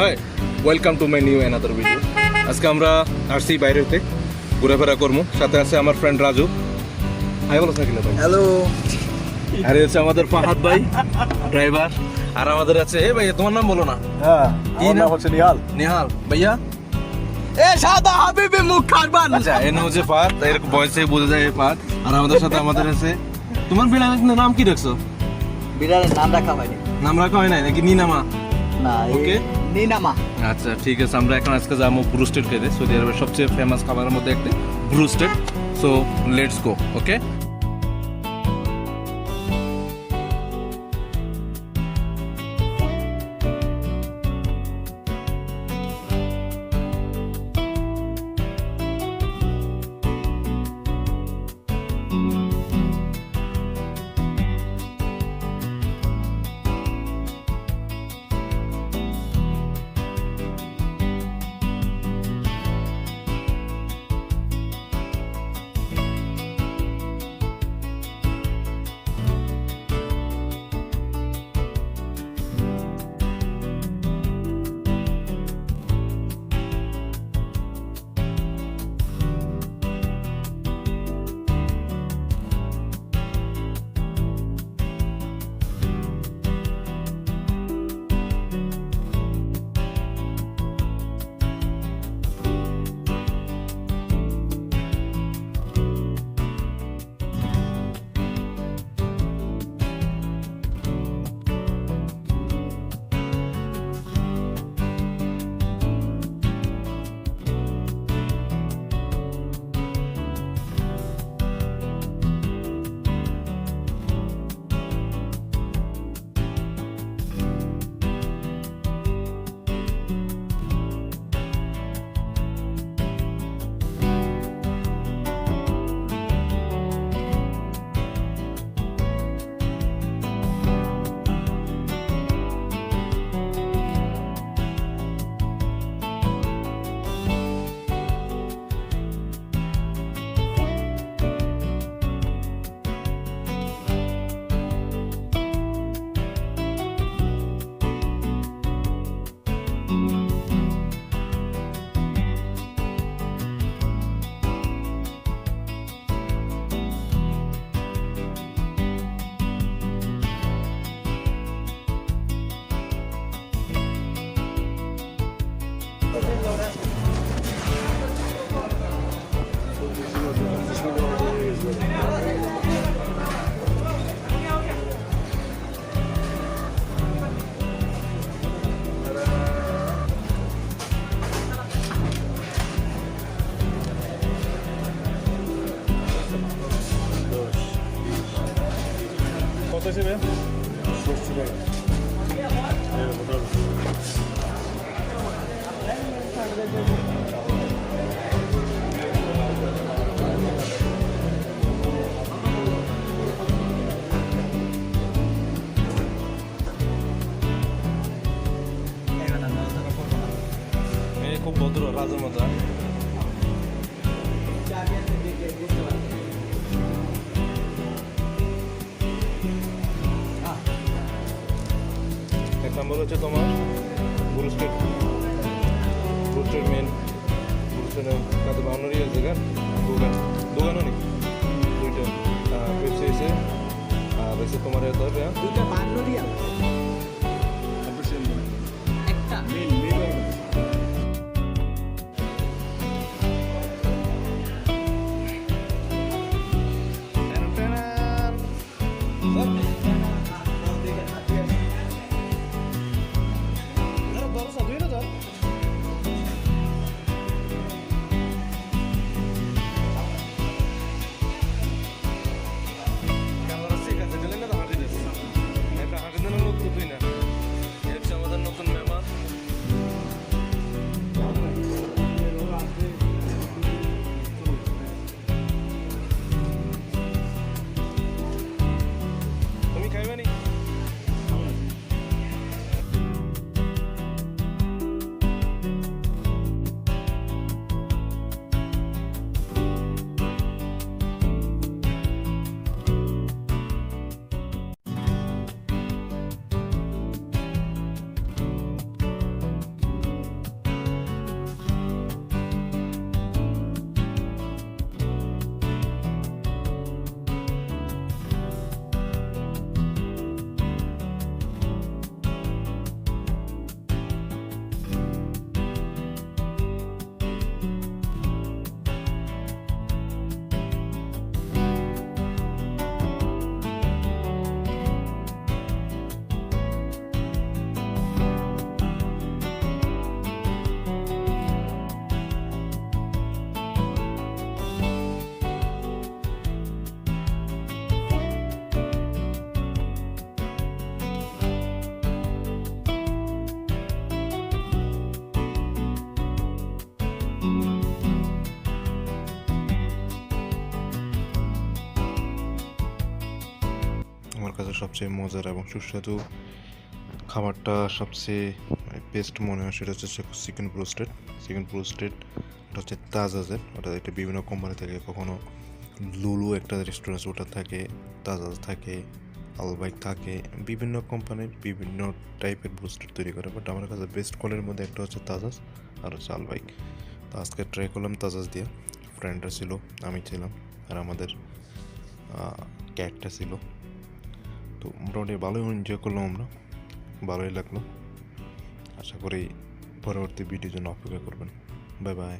Hi welcome to my new another video. আজকে আমরা আসছি বাইরেতে ঘোরাফেরা করবো, সাথে আছে আমার ফ্রেন্ড রাজু। হাই বলো থাকিলে ভাই। হ্যালো। আর হচ্ছে আমাদের ফাহাদ ভাই ড্রাইভার, আর আমাদের আছে এ ভাই তোমার নাম বলো না। হ্যাঁ, কি আমার নাম? নাম হচ্ছে নিহাল। নিহাল ভাইয়া। এ সাদা হাবিবি মুখ খারবান। আচ্ছা এনে হচ্ছে ফাহাদ, এরকম ভয়েসে বোঝা যায় ফাহাদ। আর আমাদের সাথে আমাদের আছে তোমার বিড়ালের নাম কি রাখছো? বিড়ালের নাম রাখা হয়নি। নাম রাখা হয় নাই নাকি? নিনামা। না, ওকে। নিনামা। আচ্ছা ঠিক আছে, আমরা এখন আজকে যাবো ব্রুস্টেড খেতে। সৌদি আরবের সবচেয়ে ফেমাস খাবারের মধ্যে একটা broasted. So let's go. Okay. কত হিসেবে? খুব ভদ্র রাজুর মতো। এক নম্বর হচ্ছে তোমার ব্রুস্টেড মেন ব্রুস্টেড কাতে বাউন্ডারি আছে গান দোকানও নেই দুইটা পেপসি এসে আর এসে তোমার এত হবে দুইটা বান্নরি আছে। একটা মেন সবচেয়ে মজার এবং সুস্বাদু খাবারটা সবচেয়ে বেস্ট মনে হয় সেটা হচ্ছে চিকেন ব্রোস্টেড। চিকেন ব্রোস্টেড ওটা হচ্ছে তাজাজের, ওটা একটা বিভিন্ন কোম্পানি থাকে, কখনো লুলু একটা রেস্টুরেন্ট ওটা থাকে, তাজাজ থাকে, আলবাইক থাকে, বিভিন্ন কোম্পানির বিভিন্ন টাইপের ব্রোস্টেড তৈরি করে, বাট আমার কাছে বেস্ট কোয়ালিটির মধ্যে একটা হচ্ছে তাজাজ আর হচ্ছে আলবাইক। তো আজকে ট্রাই করলাম তাজাজ দিয়ে, ফ্রেন্ডরা ছিল, আমি ছিলাম, আর আমাদের ক্যাটটা ছিল। তো মোটামুটি ভালোই এনজয় করলাম আমরা, ভালোই লাগলো। আশা করি পরবর্তী ভিডিওর জন্য অপেক্ষা করবেন। Bye bye.